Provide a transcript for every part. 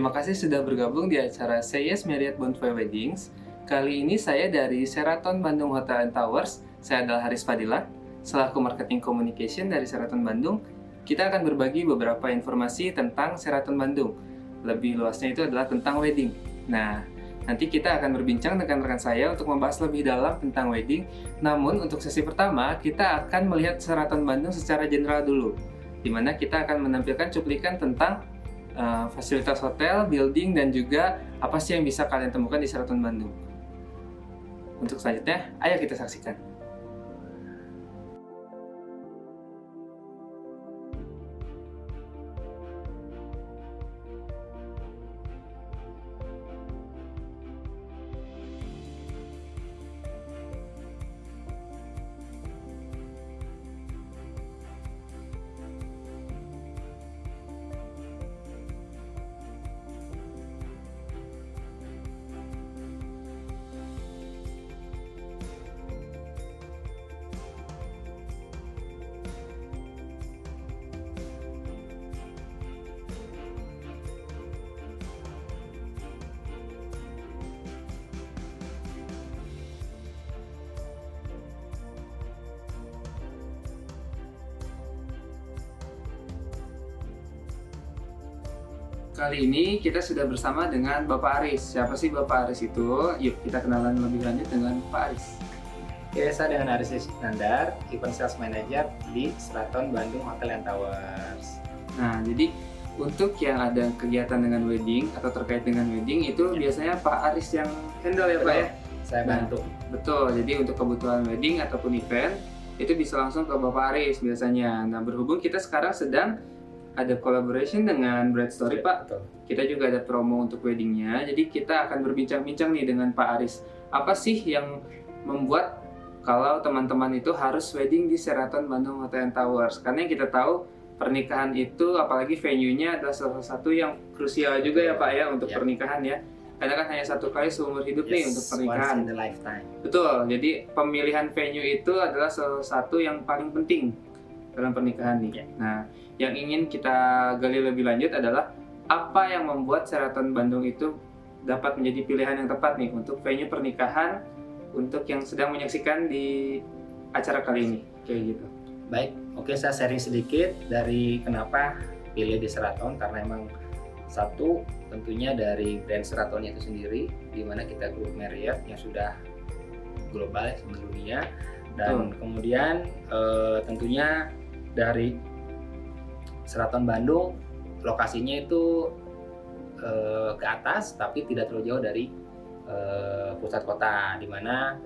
Terima kasih sudah bergabung di acara Say Yes Marriott Bonfire Weddings. Kali ini saya dari Sheraton Bandung Hotel and Towers. Saya adalah Haris Fadilah, selaku Marketing Communication dari Sheraton Bandung. Kita akan berbagi beberapa informasi tentang Sheraton Bandung. Lebih luasnya itu adalah tentang wedding. Nah, nanti kita akan berbincang dengan rekan saya untuk membahas lebih dalam tentang wedding. Namun, untuk sesi pertama, kita akan melihat Sheraton Bandung secara general dulu, di mana kita akan menampilkan cuplikan tentang fasilitas hotel, building, dan juga apa sih yang bisa kalian temukan di Sheraton Bandung. Untuk selanjutnya, ayo kita saksikan. Kali ini kita sudah bersama dengan Bapak Aris. Siapa sih Bapak Aris itu? Yuk kita kenalan lebih lanjut dengan Pak Aris. Oke, saya dengan Aris Iskandar, Event Sales Manager di Sheraton Bandung Hotel and Towers. Nah, jadi untuk yang ada kegiatan dengan wedding atau terkait dengan wedding itu biasanya Pak Aris yang handle ya Pak ya? Saya bantu. Betul, jadi untuk kebutuhan wedding ataupun event itu bisa langsung ke Bapak Aris biasanya. Nah, berhubung kita sekarang sedang ada collaboration dengan Bright Story Pak, Betul. kita juga ada promo untuk weddingnya, jadi kita akan berbincang-bincang nih dengan Pak Aris. Apa sih yang membuat kalau teman-teman itu harus wedding di Sheraton Bandung Hotel and Towers? Karena yang kita tahu pernikahan itu, apalagi venue-nya adalah salah satu yang krusial juga ya Pak ya untuk pernikahan ya. Karena kan hanya satu kali seumur hidup nih untuk pernikahan. Once in a lifetime. Betul, jadi pemilihan venue itu adalah salah satu yang paling penting dalam pernikahan nih. Nah, yang ingin kita gali lebih lanjut adalah apa yang membuat Sheraton Bandung itu dapat menjadi pilihan yang tepat nih untuk venue pernikahan untuk yang sedang menyaksikan di acara kali ini, kayak gitu. Baik, oke, saya sharing sedikit dari kenapa pilih di Sheraton, karena emang satu tentunya dari brand Sheratonnya itu sendiri, di mana kita grup Marriott yang sudah global ya, seluruh dunia, dan kemudian tentunya dari Sheraton Bandung lokasinya itu ke atas tapi tidak terlalu jauh dari pusat kota, di mana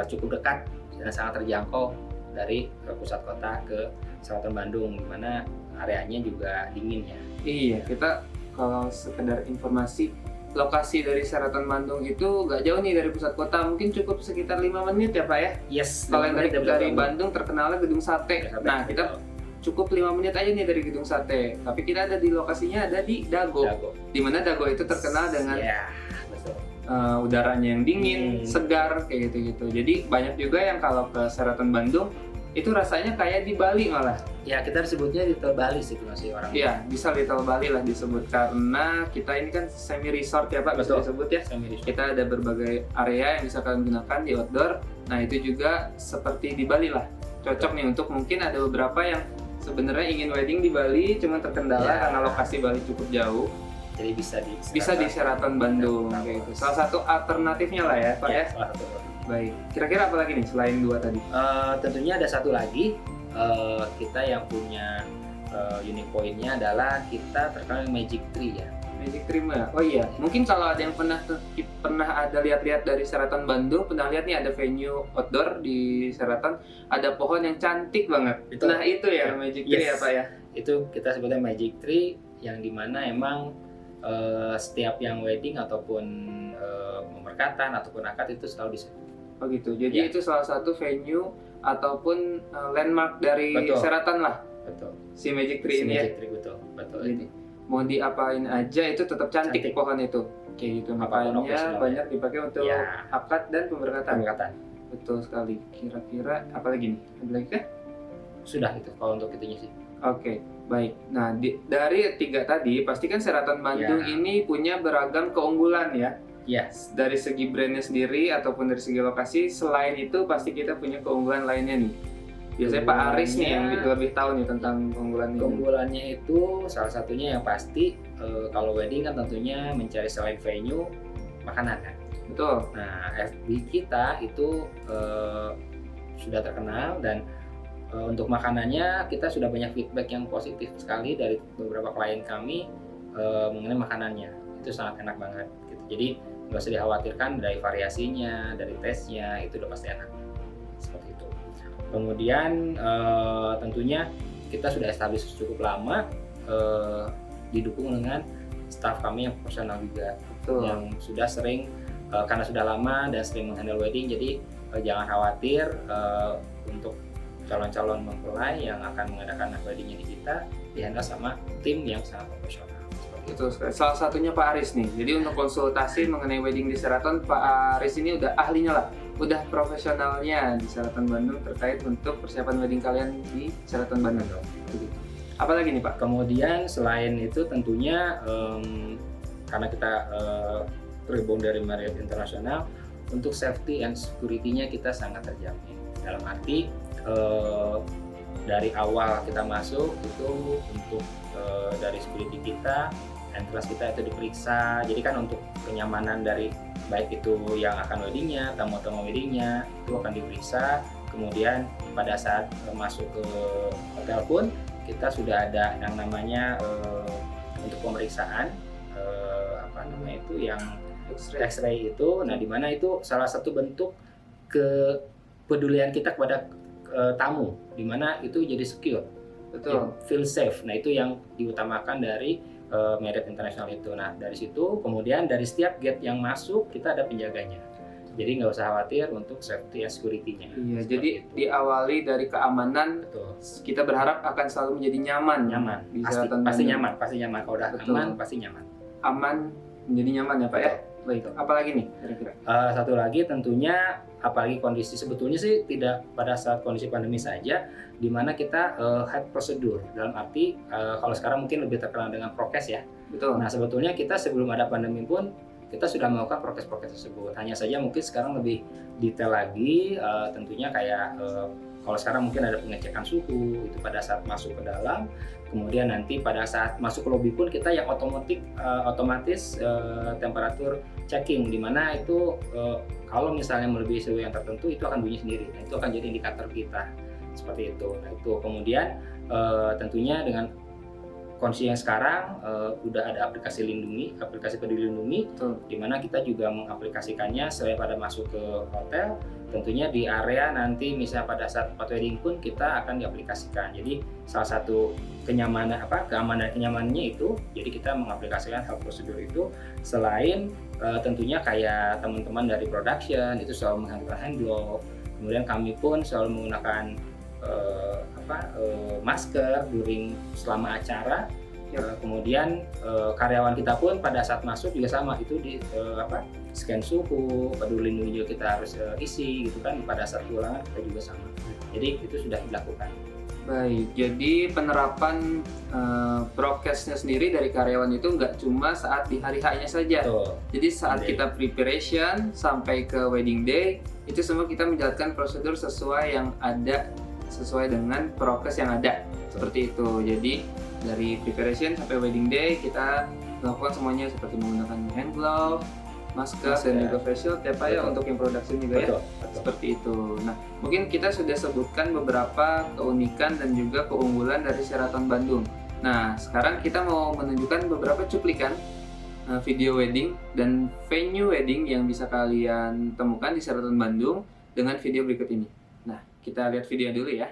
cukup dekat dan sangat terjangkau dari pusat kota ke Sheraton Bandung, di mana areanya juga dingin ya. Iya, kita kalau sekedar informasi, lokasi dari Sheraton Bandung itu nggak jauh nih dari pusat kota, mungkin cukup sekitar 5 menit ya Pak ya? Yes. Kalau yang dari Bandung terkenalnya Gedung Sate. Nah, kita cukup 5 menit aja nih dari Gedung Sate. Tapi kita ada di lokasinya ada di Dago. Di mana Dago itu terkenal dengan udaranya yang dingin, segar kayak gitu-gitu. Jadi banyak juga yang kalau ke Sheraton Bandung itu rasanya kayak di Bali malah. Ya, kita sebutnya Little Bali sih kalau sih orang. Iya, bisa Little Bali lah disebut karena kita ini kan semi resort ya Pak, bisa disebut ya. Kita ada berbagai area yang bisa kalian gunakan di outdoor. Nah, itu juga seperti di Bali lah. Cocok nih untuk mungkin ada beberapa yang sebenarnya ingin wedding di Bali cuma terkendala karena lokasi Bali cukup jauh. Jadi bisa di Sheraton Bandung kayak gitu. Salah satu alternatifnya lah ya Pak ya. Salah satu. Baik. Kira-kira apa lagi nih selain dua tadi? Tentunya ada satu lagi, kita yang punya unique point-nya adalah kita terkenal Magic Tree ya. Magic Tree mah. Oh iya, mungkin kalau ada yang pernah ada lihat-lihat dari Sheraton Bandung, pernah lihat nih ada venue outdoor di Sheraton, ada pohon yang cantik banget. Nah itu ya Magic Tree ya Pak ya. Itu kita sebutnya Magic Tree, yang dimana emang setiap yang wedding ataupun pemberkatan ataupun akad itu selalu disebut. Oh gitu. Jadi itu salah satu venue ataupun landmark dari Sheraton lah. Betul. Si Magic Tree ini Magic Tree, betul. Jadi mau diapain aja itu tetap cantik pohon itu. Kayak gitu. Makanya banyak dipakai untuk akad dan pemberkatan. Betul sekali. Kira-kira apa lagi nih? Ada lagi kah? Sudah itu kalau untuk itunya sih. Oke. Baik. Nah, dari tiga tadi, pastikan Sheraton Bandung Ya. ini punya beragam keunggulan ya. Yes. Dari segi brandnya sendiri ataupun dari segi lokasi, selain itu pasti kita punya keunggulan lainnya nih. Biasanya Pak Aris nih yang lebih tahu nih tentang keunggulan ini. Keunggulannya itu salah satunya yang pasti kalau wedding kan tentunya mencari selain venue, makanan kan. Betul. Nah, FB kita itu sudah terkenal dan untuk makanannya kita sudah banyak feedback yang positif sekali dari beberapa klien kami mengenai makanannya. Itu sangat enak banget gitu. Jadi nggak usah dikhawatirkan dari variasinya, dari taste-nya, itu udah pasti enak. Seperti itu. Kemudian tentunya kita sudah establish cukup lama, didukung dengan staff kami yang profesional juga. Betul. Yang sudah sering karena sudah lama dan sering menghandle wedding, jadi jangan khawatir untuk calon-calon mempelai yang akan mengadakan weddingnya di kita dihandle sama tim yang sangat profesional. Itu salah satunya Pak Aris nih. Jadi untuk konsultasi mengenai wedding di Sheraton, Pak Aris ini udah ahlinya lah, udah profesionalnya di Sheraton Bandung terkait untuk persiapan wedding kalian di Sheraton Bandung. Apalagi nih Pak? Kemudian selain itu tentunya karena kita terhubung dari Marriott International, untuk safety and security-nya kita sangat terjamin. Dalam arti dari awal kita masuk itu untuk dari security kita, entrance kita itu diperiksa. Jadi kan untuk kenyamanan dari baik itu yang akan weddingnya, tamu-tamu weddingnya itu akan diperiksa. Kemudian pada saat masuk ke hotel pun kita sudah ada yang namanya untuk pemeriksaan apa namanya itu yang X-ray itu. Nah, di mana itu salah satu bentuk kepedulian kita kepada tamu, di mana itu jadi secure. Betul. Feel safe. Nah, itu yang diutamakan dari Marriott International itu. Nah, dari situ kemudian dari setiap gate yang masuk kita ada penjaganya. Jadi nggak usah khawatir untuk safety and security-nya. Iya, jadi itu diawali dari keamanan. Betul. Kita berharap akan selalu menjadi nyaman. Nyaman. Di Pasti Sheraton pasti Bandung. nyaman, pasti nyaman. Kalau udah Betul. aman, pasti nyaman. Aman menjadi nyaman ya Pak ya. Baik. Apalagi nih kira-kira? Satu lagi tentunya, apalagi kondisi sebetulnya sih tidak pada saat kondisi pandemi saja, di mana kita have prosedur. Dalam arti kalau sekarang mungkin lebih terkenal dengan prokes ya. Betul. Nah, sebetulnya kita sebelum ada pandemi pun kita sudah melakukan prokes-prokes tersebut. Hanya saja mungkin sekarang lebih detail lagi, tentunya kayak kalau sekarang mungkin ada pengecekan suhu itu pada saat masuk ke dalam, kemudian nanti pada saat masuk ke lobi pun kita yang otomatis temperatur checking, di mana itu kalau misalnya melebihi suhu yang tertentu itu akan bunyi sendiri. Nah, itu akan jadi indikator kita seperti itu. Nah, itu kemudian tentunya dengan kondisi yang sekarang udah ada aplikasi Peduli Lindungi, di mana kita juga mengaplikasikannya selain pada masuk ke hotel, tentunya di area nanti misalnya pada saat wedding pun kita akan diaplikasikan. Jadi salah satu kenyamanannya itu, jadi kita mengaplikasikan health procedure itu selain tentunya kayak teman-teman dari production itu selalu menggunakan hand glove, kemudian kami pun selalu menggunakan masker selama acara. Kemudian karyawan kita pun pada saat masuk juga sama, itu di scan suhu, Peduli Lindungi juga kita harus isi gitu kan. Pada saat pulangan kita juga sama. Jadi itu sudah dilakukan. Baik, jadi penerapan prokesnya sendiri dari karyawan itu nggak cuma saat di hari H-nya saja. Betul. Jadi saat kita preparation sampai ke wedding day, itu semua kita menjalankan prosedur sesuai dengan prokes yang ada. Seperti itu. Jadi dari preparation sampai wedding day kita lakukan semuanya seperti menggunakan hand glove, masker dan juga facial tiap ya untuk yang production juga. Betul. Seperti itu. Nah, mungkin kita sudah sebutkan beberapa keunikan dan juga keunggulan dari Sheraton Bandung. Nah, sekarang kita mau menunjukkan beberapa cuplikan video wedding dan venue wedding yang bisa kalian temukan di Sheraton Bandung dengan video berikut ini. Nah, kita lihat video dulu ya.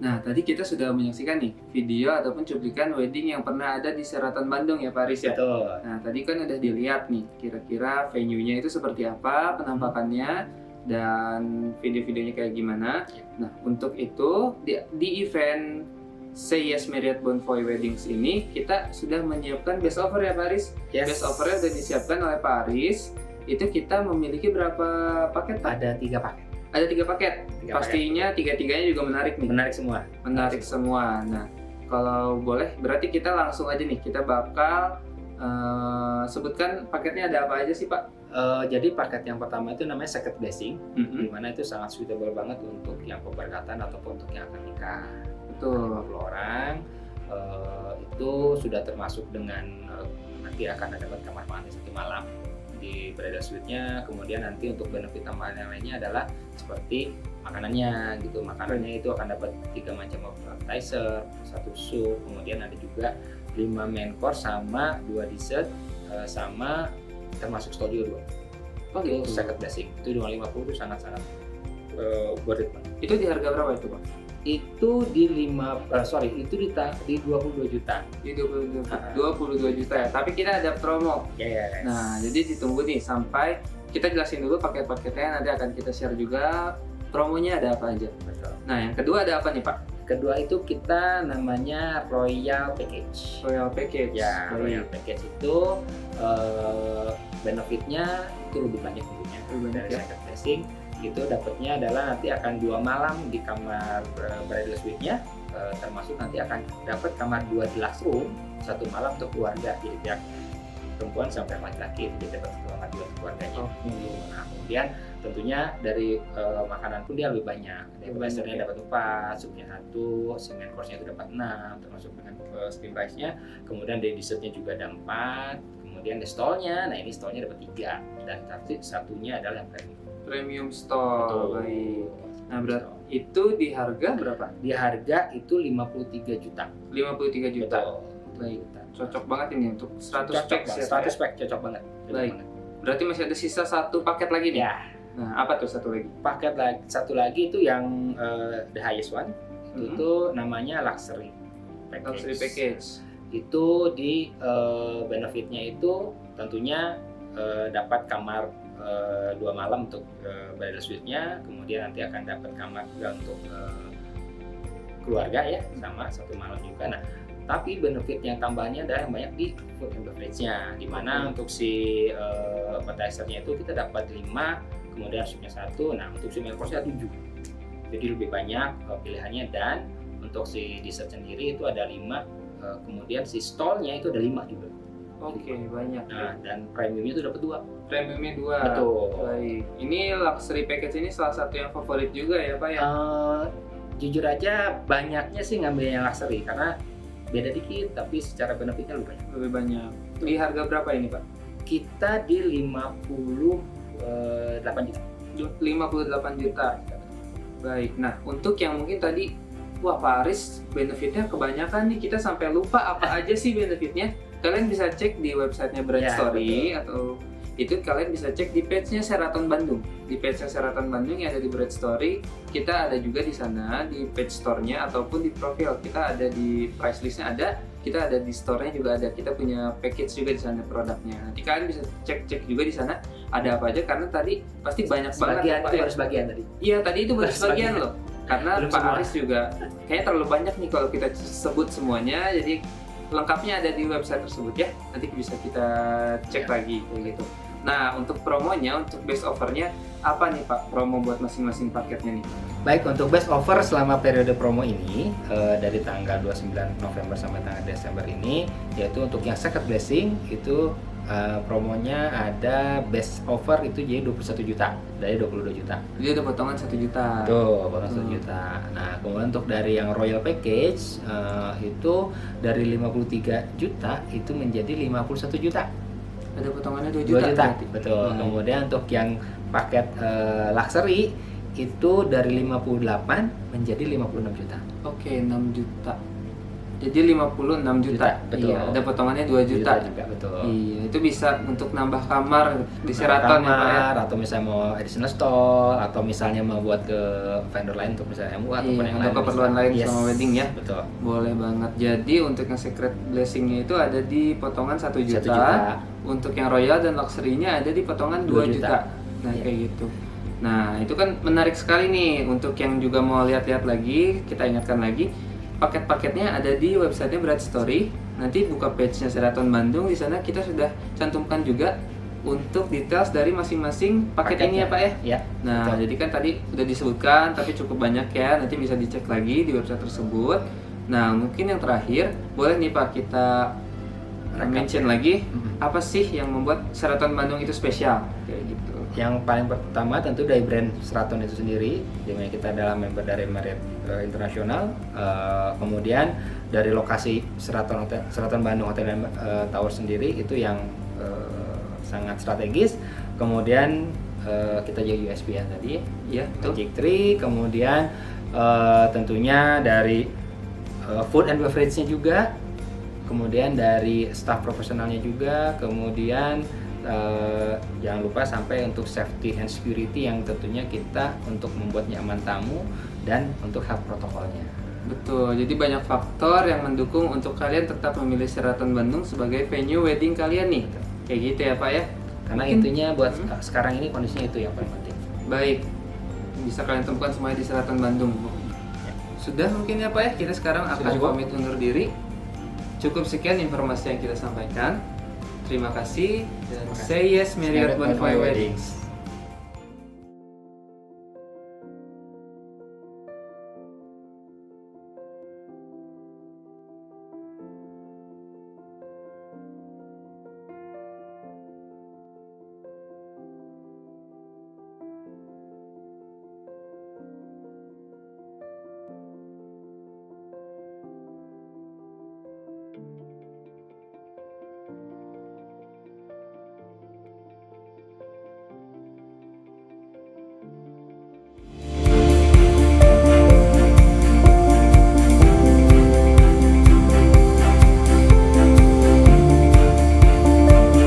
Nah, tadi kita sudah menyaksikan nih video ataupun cuplikan wedding yang pernah ada di Sheraton Bandung ya Pak Aris ya? Betul. Nah, tadi kan udah dilihat nih kira-kira venue-nya itu seperti apa, penampakannya, dan video-videonya kayak gimana. Nah, untuk itu di event Say Yes Marriott Bonvoy Weddings ini kita sudah menyiapkan best offer ya Pak Aris? Yes. Best offernya sudah disiapkan oleh Pak Aris. Itu kita memiliki berapa paket Pak? Ada 3 paket. Ada 3 paket. Pastinya tiga-tiganya juga menarik nih. Menarik semua. Menarik semua. Nah, kalau boleh berarti kita langsung aja nih. Kita bakal sebutkan paketnya ada apa aja sih Pak? Jadi paket yang pertama itu namanya Second Blessing, Mm-mm. di mana itu sangat suitable banget untuk yang pemberkatan ataupun untuk yang akan nikah. Betul. 50 orang itu sudah termasuk dengan nanti akan ada kamar mandi 1 malam di bridal suite-nya. Kemudian nanti untuk benefit tambahan yang lainnya adalah seperti makanannya gitu. Makanannya itu akan dapat 3 macam appetizer, 1 sup, kemudian ada juga 5 main course sama 2 dessert sama termasuk studio 2. Oh Itu gitu. Second Blessing. Itu 250 itu sangat-sangat worth it. Itu di harga berapa itu Pak? Itu di 22 juta. Di 22 juta ya. Tapi kita ada promo. Yes. Nah, jadi ditunggu nih sampai kita jelasin dulu paket-paketnya, nanti akan kita share juga promonya ada apa aja. Betul. Nah, yang kedua ada apa nih Pak? Kedua itu kita namanya Royal Package. Royal Package. Ya, Baik. Royal Package itu benefitnya itu lebih banyak tentunya Lebih banyak dari ya. Second Blessing. Itu dapatnya adalah nanti akan 2 malam di kamar bridal suite-nya, termasuk nanti akan dapat kamar 2 deluxe room 1 malam untuk keluarga, jadi pihak perempuan sampai laki-laki jadi dapat kamar 2 untuk keluarganya. Nah, kemudian tentunya dari makanan pun dia lebih banyak. Lebih Dari banyak, ya. dapat 4, supnya 1, main course-nya itu dapat 6, termasuk dengan steam rice-nya. Kemudian dari dessert-nya juga ada 4. Kemudian di stall-nya, nah ini stall-nya dapat 3, dan tapi satunya adalah yang premium. Premium store. Betul. Baik. Nah, berarti itu di harga berapa? Di harga itu 53 juta. 53 juta. Betul. Baik. Juta. Cocok banget ini untuk 100 Cocok pack banget. ya. Pak? 100 pack cocok banget. Cocok Baik. banget. Berarti masih ada sisa 1 paket lagi nih. Ya, Nah, apa tuh satu lagi? paket lagi satu lagi itu yang the highest one. Mhm. Itu namanya luxury package. Luxury package. Itu di benefitnya itu tentunya dapat kamar 2 malam untuk bridal suite-nya, kemudian nanti akan dapat kamar juga untuk keluarga ya, sama 1 malam juga. Nah, tapi benefit yang tambahannya adalah yang banyak di food and beverage-nya, di mana untuk si appetizer-nya itu kita dapat 5, kemudian supnya 1. Nah, untuk si main course-nya 7. Jadi lebih banyak pilihannya, dan untuk si dessert sendiri itu ada 5, kemudian si stall-nya itu ada 5 juga. Oke, banyak. Nah, dan premiumnya itu dapat 2. Premiumnya 2. Betul. Baik. Ini luxury package ini salah satu yang favorit juga ya Pak ya? Jujur aja banyaknya sih ngambil yang luxury karena beda dikit, tapi secara benefitnya lebih banyak. Lebih banyak. Di harga berapa ini Pak? Kita di 58 juta. 58 juta. Baik. Nah, untuk yang mungkin tadi, wah Pak Aris benefitnya kebanyakan nih, kita sampai lupa apa aja sih benefitnya. Kalian bisa cek di websitenya Brand Ya, Story, atau itu kalian bisa cek di page-nya Sheraton Bandung. Di page-nya Sheraton Bandung yang ada di Brand Story, kita ada juga di sana di page store-nya ataupun di profil. Kita ada di price list-nya ada, kita ada di store-nya juga ada. Kita punya package juga di sana produknya. Nanti kalian bisa cek juga di sana ada apa aja, karena tadi pasti banyak banget Sebagian ya, Pak, itu ya. baru sebagian tadi. Iya, tadi itu baru Baru sebagian sebagian. loh. Karena Belum Pak semua. Aris juga kayaknya terlalu banyak nih kalau kita sebut semuanya. Jadi lengkapnya ada di website tersebut ya. Nanti bisa kita cek lagi kayak gitu. Nah, untuk promonya, untuk best offernya apa nih Pak? Promo buat masing-masing paketnya nih. Baik, untuk best offer selama periode promo ini dari tanggal 29 November sampai tanggal Desember ini, yaitu untuk yang Second Blessing itu promonya ada best offer itu jadi 21 juta dari 22 juta. Jadi ada potongan 1 juta. Tuh, bonus 1 juta. Nah, kemudian untuk dari yang Royal Package itu dari 53 juta itu menjadi 51 juta. Ada potongannya 2 2 juta. juta. berarti. Betul. Hmm. Kemudian untuk yang paket luxury itu dari 58 menjadi 56 juta. Oke, 6 juta. Jadi 56 juta. Betul. Iya, ada potongannya 2 juta. juga, betul. Iya, itu bisa untuk nambah kamar di Sheraton ya Pak ya. Atau misalnya mau additional stall, atau misalnya mau buat ke vendor lain untuk misalnya MU ataupun yang untuk lain. keperluan lain sama wedding ya. Betul. Boleh banget. Jadi untuk yang secret blessing-nya itu ada di potongan 1 juta. 1 juta. Untuk yang royal dan luxury-nya ada di potongan 2 juta. Nah, Iya. kayak gitu. Nah, itu kan menarik sekali nih. Untuk yang juga mau lihat-lihat lagi, kita ingatkan lagi, paket-paketnya ada di websitenya Bright Story. Nanti buka page-nya Sheraton Bandung, di sana kita sudah cantumkan juga untuk details dari masing-masing paket ini ya Pak ya. Ya. Nah, betul. jadi kan tadi udah disebutkan, tapi cukup banyak ya. Nanti bisa dicek lagi di website tersebut. Nah, mungkin yang terakhir, boleh nih Pak kita mention lagi apa sih yang membuat Sheraton Bandung itu spesial kayak gitu. Yang paling pertama tentu dari brand Sheraton itu sendiri, di mana kita adalah member dari Marriott International. Kemudian dari lokasi Sheraton Bandung Hotel Tower sendiri itu yang sangat strategis. Kemudian kita juga USP yang tadi Iya, betul. Magic Tree. Kemudian tentunya dari food and beverage-nya juga. Kemudian dari staff profesionalnya juga, kemudian jangan lupa sampai untuk safety and security yang tentunya kita untuk membuat nyaman tamu dan untuk health protokolnya. Betul, jadi banyak faktor yang mendukung untuk kalian tetap memilih Sheraton Bandung sebagai venue wedding kalian nih. Kayak gitu ya Pak ya. Karena Mungkin- intinya buat sekarang ini kondisinya itu yang paling penting. Baik, bisa kalian temukan semuanya di Sheraton Bandung. Sudah mungkin ya Pak ya, kita sekarang akan cukup. pamit undur diri. Cukup sekian informasi yang kita sampaikan. Terima kasih dan say yes Marriott Bonvoy Weddings.